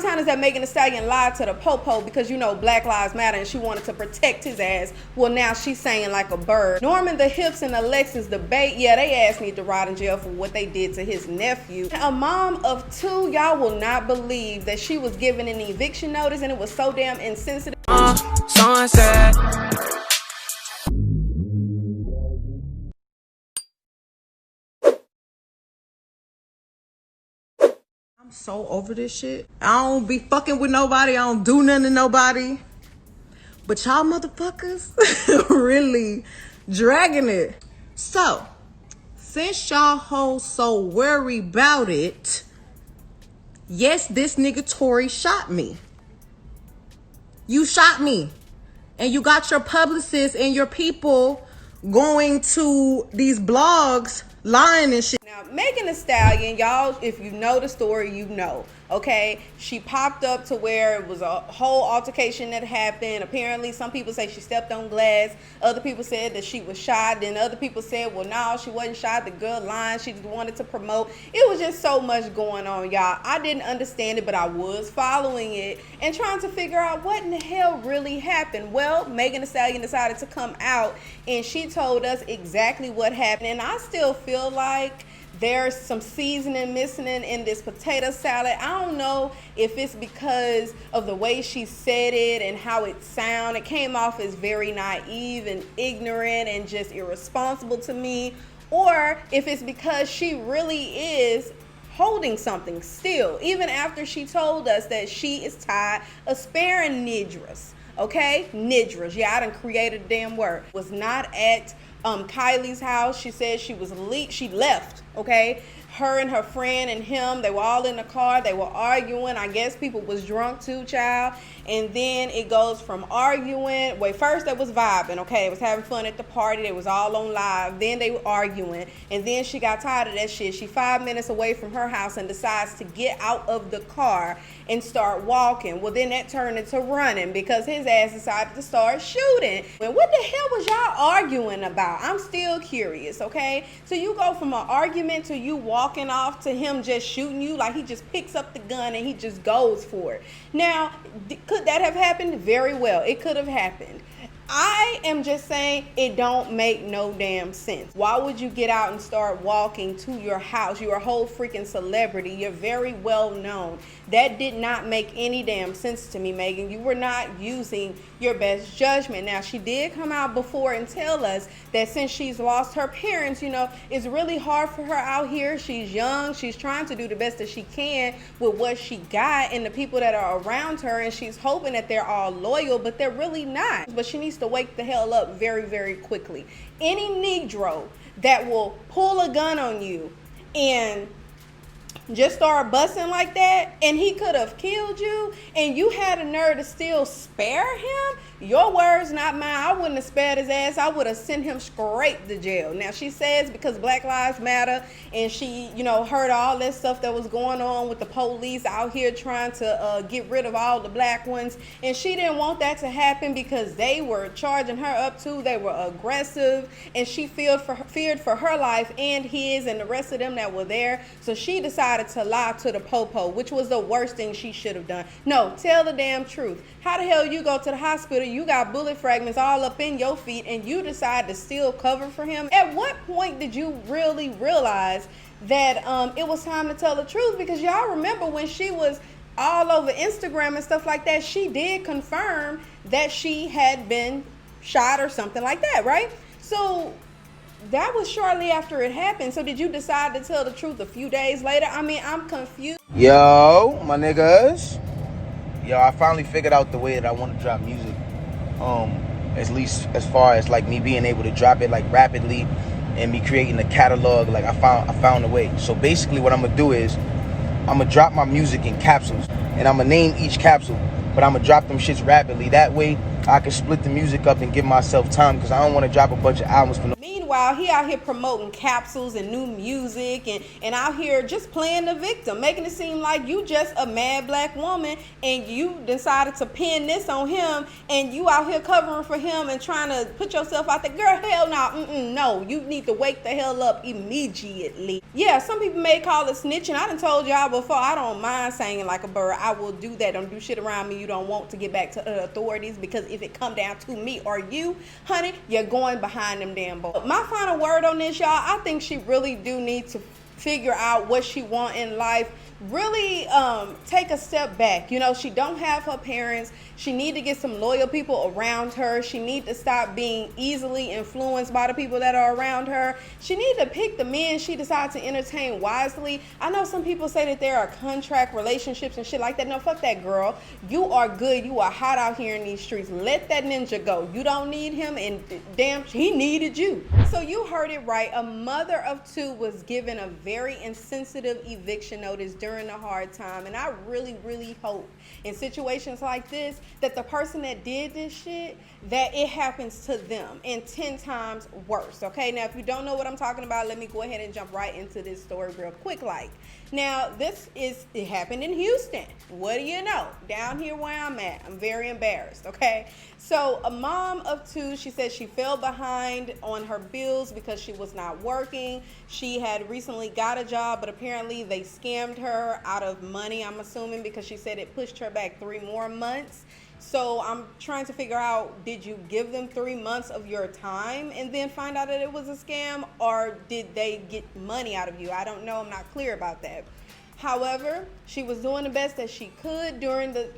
is that Megan Thee Stallion lied to the popo because, you know, Black Lives Matter and she wanted to protect his ass. Well, now she's saying like a bird. Norman, the Hips, and Alexis debate. Yeah, they ass need to rot in jail for what they did to his nephew. A mom of two, y'all will not believe that she was given an eviction notice and it was so damn insensitive. Sunset. I'm so over this shit. I don't be fucking with nobody. I don't do nothing to nobody. But y'all motherfuckers really dragging it. So, since y'all hoes so worried about it, yes, this nigga Tory shot me. You shot me. And you got your publicists and your people going to these blogs lying and shit. Now, Megan Thee Stallion, y'all, if you know the story, you know, okay? She popped up to where it was a whole altercation that happened. Apparently, some people say she stepped on glass. Other people said that she was shot. Then other people said, well, no, she wasn't shot. The girl lying. She just wanted to promote. It was just so much going on, y'all. I didn't understand it, but I was following it and trying to figure out what in the hell really happened. Well, Megan Thee Stallion decided to come out and she told us exactly what happened. And I still feel like there's some seasoning missing in this potato salad. I don't know if it's because of the way she said it and how it sounded. It came off as very naive and ignorant and just irresponsible to me. Or if it's because she really is holding something still, even after she told us that she is tired of sparing nidras. Okay? Nidras. Yeah, I done created a damn word. Was not at Kylie's house. She said she was she left, okay? Her and her friend and him, they were all in the car. They were arguing. I guess people was drunk too, child. And then it goes from arguing. Wait, first they was vibing, okay? They was having fun at the party. They was all on live. Then they were arguing. And then she got tired of that shit. She 5 minutes away from her house and decides to get out of the car and start walking. Well, then that turned into running because his ass decided to start shooting. And what the hell was y'all arguing about? I'm still curious, okay? So you go from an argument to you walking off to him just shooting you, like he just picks up the gun and he just goes for it. Now, could that have happened? Very well. It could have happened. I am just saying it don't make no damn sense. Why would you get out and start walking to your house? You're a whole freaking celebrity. You're very well known. That did not make any damn sense to me, Megan. You were not using your best judgment. Now, she did come out before and tell us that since she's lost her parents, you know, it's really hard for her out here. She's young. She's trying to do the best that she can with what she got and the people that are around her, and she's hoping that they're all loyal, but they're really not. But she needs to wake the hell up very, very quickly. Any Negro that will pull a gun on you and just start busting like that, and he could have killed you, and you had a nerve to still spare him, your words, not mine. I wouldn't have spared his ass. I would have sent him straight to jail. Now, she says because Black Lives Matter, and she, you know, heard all that stuff that was going on with the police out here trying to get rid of all the black ones, and she didn't want that to happen because they were charging her up too. They were aggressive, and she feared for her life and his and the rest of them that were there. So she decided to lie to the popo, which was the worst thing she should have done. No, tell the damn truth. How the hell you go to the hospital, you got bullet fragments all up in your feet, and you decide to still cover for him? At what point did you really realize that it was time to tell the truth? Because y'all remember when she was all over Instagram and stuff like that, she did confirm that she had been shot or something like that, right? So that was shortly after it happened. So did you decide to tell the truth a few days later? I mean, I'm confused. Yo, my niggas. Yo, I finally figured out the way that I want to drop music. At least as far as like me being able to drop it like rapidly and me creating a catalog. Like I found a way. So basically what I'm gonna do is I'm gonna drop my music in capsules, and I'm gonna name each capsule, but I'm gonna drop them shits rapidly. That way I can split the music up and give myself time, because I don't want to drop a bunch of albums for no. Meanwhile, Meanwhile, he out here promoting capsules and new music and out here just playing the victim, making it seem like you just a mad black woman and you decided to pin this on him and you out here covering for him and trying to put yourself out there. Girl, hell no. No, you need to wake the hell up immediately. Yeah, some people may call it snitching. I done told y'all before, I don't mind singing like a bird. I will do that. Don't do shit around me you don't want to get back to the authorities, because if it come down to me or you, honey, you're going behind them damn boys. My final word on this, y'all, I think she really do need to figure out what she want in life. Really take a step back. You know, she don't have her parents. She need to get some loyal people around her. She need to stop being easily influenced by the people that are around her. She need to pick the men she decides to entertain wisely. I know some people say that there are contract relationships and shit like that. No, fuck that, girl. You are good. You are hot out here in these streets. Let that ninja go. You don't need him, and damn, he needed you. So you heard it right. A mother of two was given a very insensitive eviction notice during a hard time, and I really, really hope in situations like this that the person that did this shit, that it happens to them and 10 times worse. Okay, now if you don't know what I'm talking about, let me go ahead and jump right into this story real quick. Now it happened in Houston. What do you know? Down here where I'm at, I'm very embarrassed. Okay, so a mom of two, she said she fell behind on her bills because she was not working. She had recently got a job, but apparently they scammed her out of money, I'm assuming, because she said it pushed her back 3 more months. So I'm trying to figure out, did you give them 3 months of your time and then find out that it was a scam, or did they get money out of you? I don't know. I'm not clear about that. However, she was doing the best that she could during the,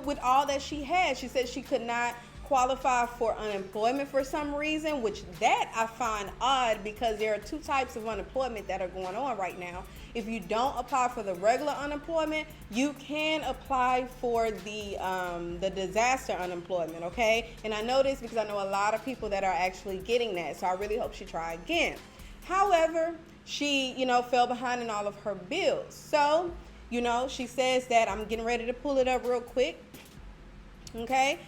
with all that she had. She said she could not qualify for unemployment for some reason, which that I find odd, because there are 2 types of unemployment that are going on right now. If you don't apply for the regular unemployment, you can apply for the disaster unemployment, okay? And I know this because I know a lot of people that are actually getting that, so I really hope she try again. However, she, fell behind in all of her bills. So, she says that, I'm getting ready to pull it up real quick, okay?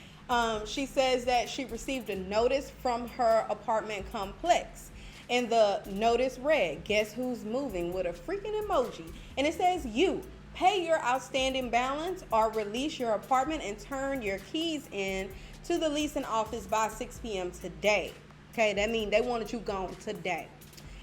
She says that she received a notice from her apartment complex. And the notice read, "Guess who's moving?" with a freaking emoji. And it says, "You pay your outstanding balance or release your apartment and turn your keys in to the leasing office by 6 p.m. today." Okay, that means they wanted you gone today.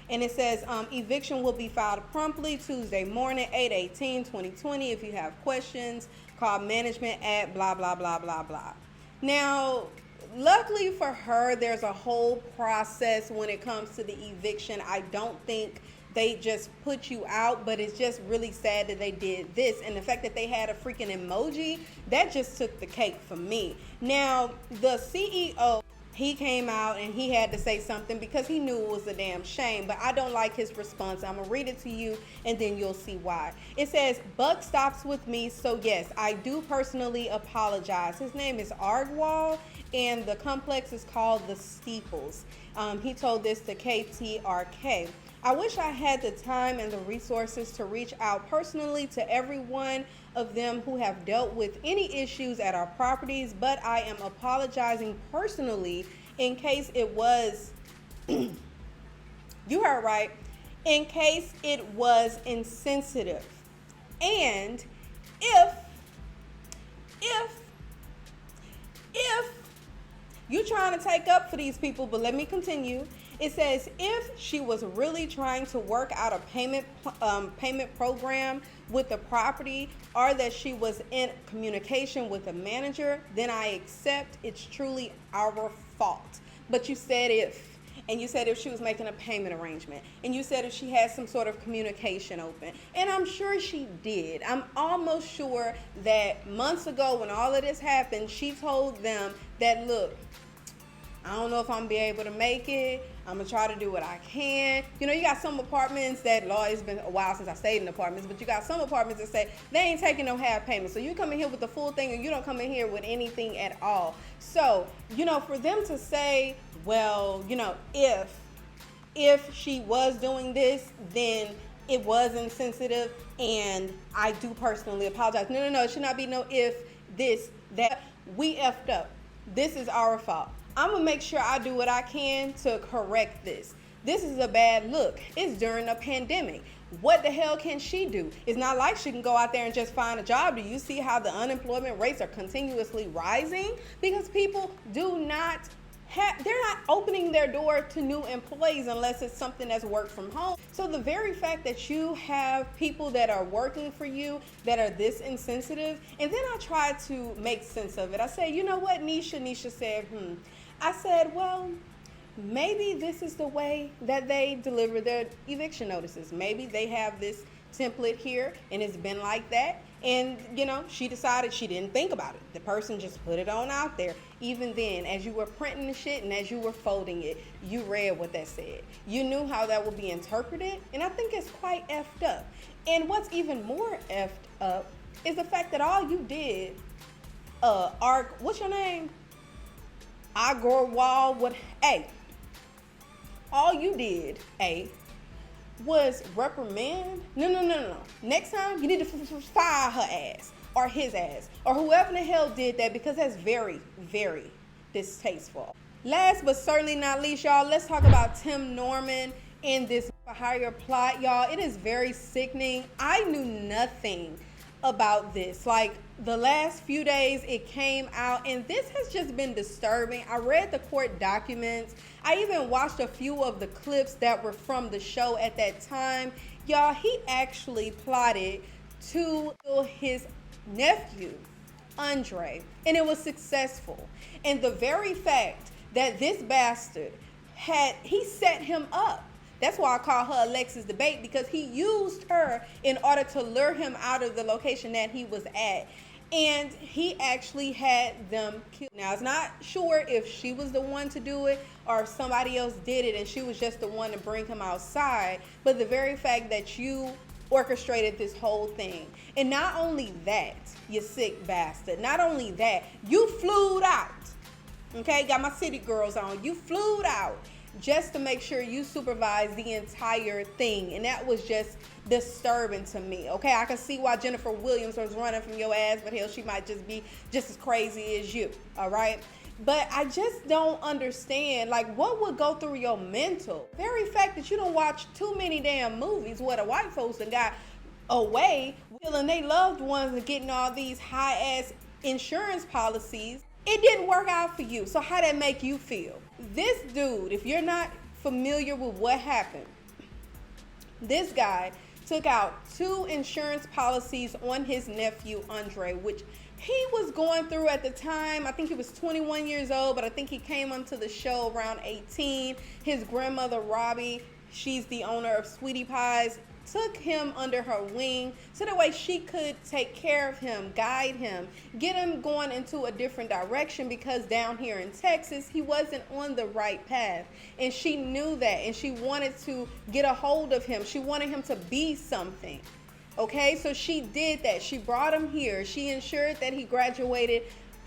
And it says, eviction will be filed promptly Tuesday morning, 8/18/2020. If you have questions, call management at blah, blah, blah, blah, blah. Now, luckily for her, there's a whole process when it comes to the eviction. I don't think they just put you out, but it's just really sad that they did this. And the fact that they had a freaking emoji, that just took the cake for me. Now, the CEO, he came out and he had to say something because he knew it was a damn shame, but I don't like his response. I'm gonna read it to you and then you'll see why. It says, "Buck stops with me, so yes, I do personally apologize." His name is Ardwall and the complex is called the Steeples. He told this to KTRK. "I wish I had the time and the resources to reach out personally to every one of them who have dealt with any issues at our properties, but I am apologizing personally in case it was," you heard right, "in case it was insensitive. And if you trying to take up for these people," but let me continue. It says, "if she was really trying to work out a payment program with the property, or that she was in communication with a manager, then I accept it's truly our fault." But you said if, and you said if she was making a payment arrangement, and you said if she had some sort of communication open, and I'm sure she did. I'm almost sure that months ago when all of this happened, she told them that, "Look, I don't know if I'm gonna be able to make it. I'm gonna try to do what I can." You got some apartments that, Lord, it's been a while since I stayed in apartments, but you got some apartments that say they ain't taking no half payment. So you come in here with the full thing, and you don't come in here with anything at all. So, for them to say, well, if she was doing this, then it was insensitive, and I do personally apologize. No, it should not be no if, this, that. We effed up. This is our fault. I'm going to make sure I do what I can to correct this. This is a bad look. It's during a pandemic. What the hell can she do? It's not like she can go out there and just find a job. Do you see how the unemployment rates are continuously rising? Because people do not they're not opening their door to new employees unless it's something that's work from home. So the very fact that you have people that are working for you that are this insensitive, and then I tried to make sense of it. I said, you know what, Nisha said, I said, well, maybe this is the way that they deliver their eviction notices. Maybe they have this template here and it's been like that. And, you know, she decided she didn't think about it. The person just put it on out there. Even then, as you were printing the shit and as you were folding it, you read what that said. You knew how that would be interpreted. And I think it's quite effed up. And what's even more effed up is the fact that all you did, what's your name? Agorwal, all you did, was reprimand. No. Next time, you need to fire her ass or his ass or whoever the hell did that, because that's very, very distasteful. Last but certainly not least, y'all, let's talk about Tim Norman in this higher plot, y'all. It is very sickening. I knew nothing about this. Like, the last few days it came out, and this has just been disturbing. I read the court documents. I even watched a few of the clips that were from the show at that time. Y'all, he actually plotted to kill his nephew, Andre, and it was successful. And the very fact that this bastard he set him up. That's why I call her Alexis the bait, because he used her in order to lure him out of the location that he was at. And he actually had them killed. Now, it's not sure if she was the one to do it or if somebody else did it and she was just the one to bring him outside. But the very fact that you orchestrated this whole thing. And not only that, you sick bastard. Not only that, you flew out. Okay, got my city girls on. You flew out just to make sure you supervise the entire thing. And that was just disturbing to me. Okay, I can see why Jennifer Williams was running from your ass, but hell, she might just be just as crazy as you. All right, but I just don't understand, like, what would go through your mental? The very fact that you don't watch too many damn movies where the white folks that got away killing their loved ones and getting all these high ass insurance policies, it didn't work out for you. So how that make you feel? This dude, if you're not familiar with what happened, this guy took out 2 insurance policies on his nephew, Andre, which he was going through at the time. I think he was 21 years old, but I think he came onto the show around 18. His grandmother, Robbie, she's the owner of Sweetie Pies, took him under her wing so that way she could take care of him, guide him, get him going into a different direction, because down here in Texas, he wasn't on the right path. And she knew that, and she wanted to get a hold of him. She wanted him to be something. Okay, so she did that. She brought him here. She ensured that he graduated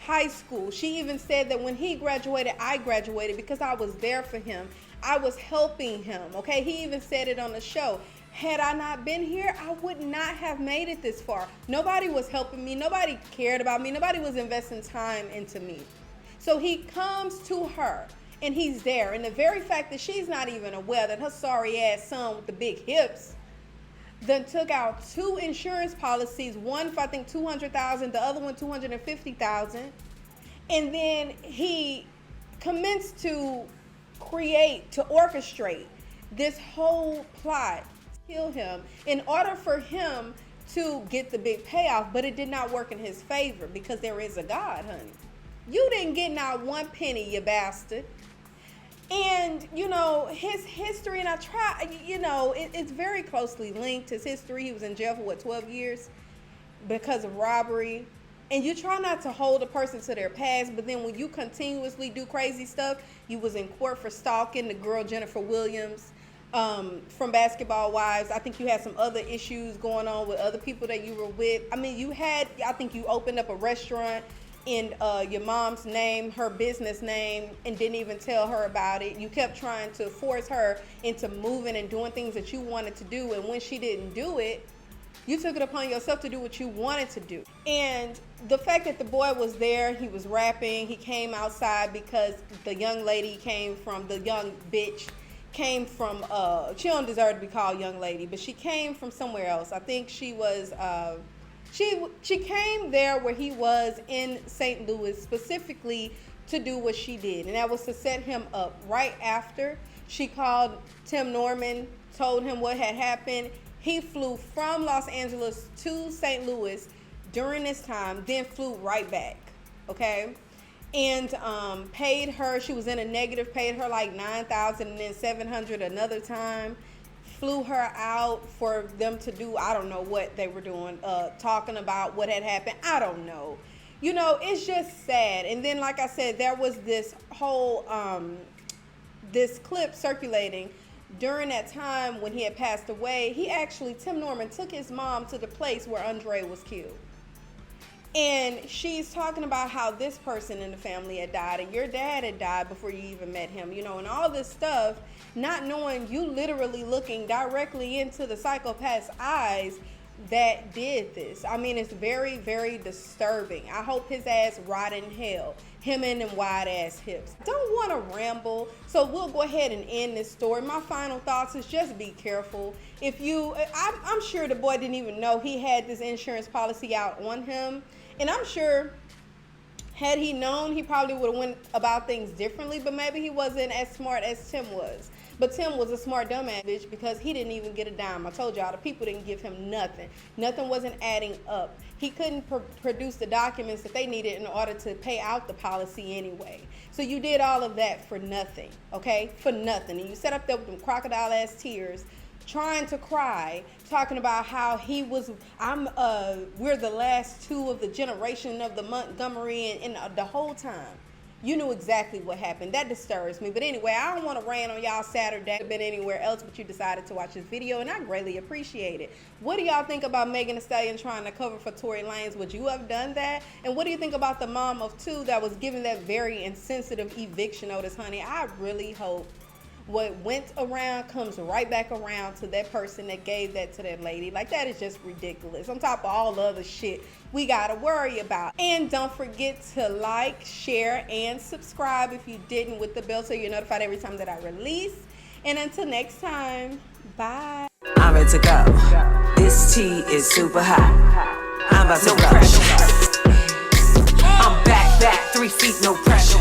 high school. She even said that when he graduated, I graduated because I was there for him. I was helping him. Okay, he even said it on the show. Had I not been here, I would not have made it this far. Nobody was helping me. Nobody cared about me. Nobody was investing time into me. So he comes to her and he's there. And the very fact that she's not even aware that her sorry ass son with the big hips then took out 2 insurance policies, one for I think $200,000, the other one $250,000. And then he commenced to orchestrate this whole plot, kill him, in order for him to get the big payoff. But it did not work in his favor, because there is a God, honey. You didn't get not one penny, you bastard. And, you know, his history, and I try, you know, it's very closely linked. His history, he was in jail for 12 years because of robbery. And you try not to hold a person to their past, but then when you continuously do crazy stuff, you was in court for stalking the girl Jennifer Williams from Basketball Wives. I think you had some other issues going on with other people that you were with. I mean, I think you opened up a restaurant in your mom's name, her business name, and didn't even tell her about it. You kept trying to force her into moving and doing things that you wanted to do, and when she didn't do it, you took it upon yourself to do what you wanted to do. And the fact that the boy was there, he was rapping, he came outside because the young bitch came from, she don't deserve to be called young lady, but she came from somewhere else. I think she was, she came there where he was in St. Louis specifically to do what she did, and that was to set him up. Right after she called Tim Norman, told him what had happened, he flew from Los Angeles to St. Louis during this time, then flew right back, okay? And paid her, she was in a negative, paid her like $9,000 and then $700 another time. Flew her out for them to do, I don't know what they were doing, talking about what had happened. I don't know. You know, it's just sad. And then, like I said, there was this whole, this clip circulating during that time when he had passed away. He actually, Tim Norman, took his mom to the place where Andre was killed. And she's talking about how this person in the family had died and your dad had died before you even met him, you know, and all this stuff, not knowing you literally looking directly into the psychopath's eyes that did this. I mean, it's very, very disturbing. I hope his ass rot in hell. Him and them wide ass hips. Don't want to ramble, so we'll go ahead and end this story. My final thoughts is just be careful. If you, I'm sure the boy didn't even know he had this insurance policy out on him. And I'm sure had he known, he probably would have went about things differently, but maybe he wasn't as smart as Tim was. But Tim was a smart dumbass bitch because he didn't even get a dime. I told y'all, the people didn't give him nothing. Nothing wasn't adding up. He couldn't produce the documents that they needed in order to pay out the policy anyway. So you did all of that for nothing, okay? For nothing. And you sat up there with them crocodile ass tears, trying to cry, talking about how he was, we're the last two of the generation of the Montgomery, and the whole time. You knew exactly what happened. That disturbs me. But anyway, I don't want to rant on y'all Saturday. Been anywhere else, but you decided to watch this video, and I greatly appreciate it. What do y'all think about Megan Thee Stallion trying to cover for Tory Lanez? Would you have done that? And what do you think about the mom of two that was given that very insensitive eviction notice, honey? I really hope what went around comes right back around to that person that gave that to that lady. Like, that is just ridiculous. On top of all the other shit we gotta worry about. And don't forget to like, share, and subscribe if you didn't, with the bell so you're notified every time that I release. And until next time, bye. I'm ready to go. This tea is super hot. I'm about to rush. I'm back, 3 feet, no pressure.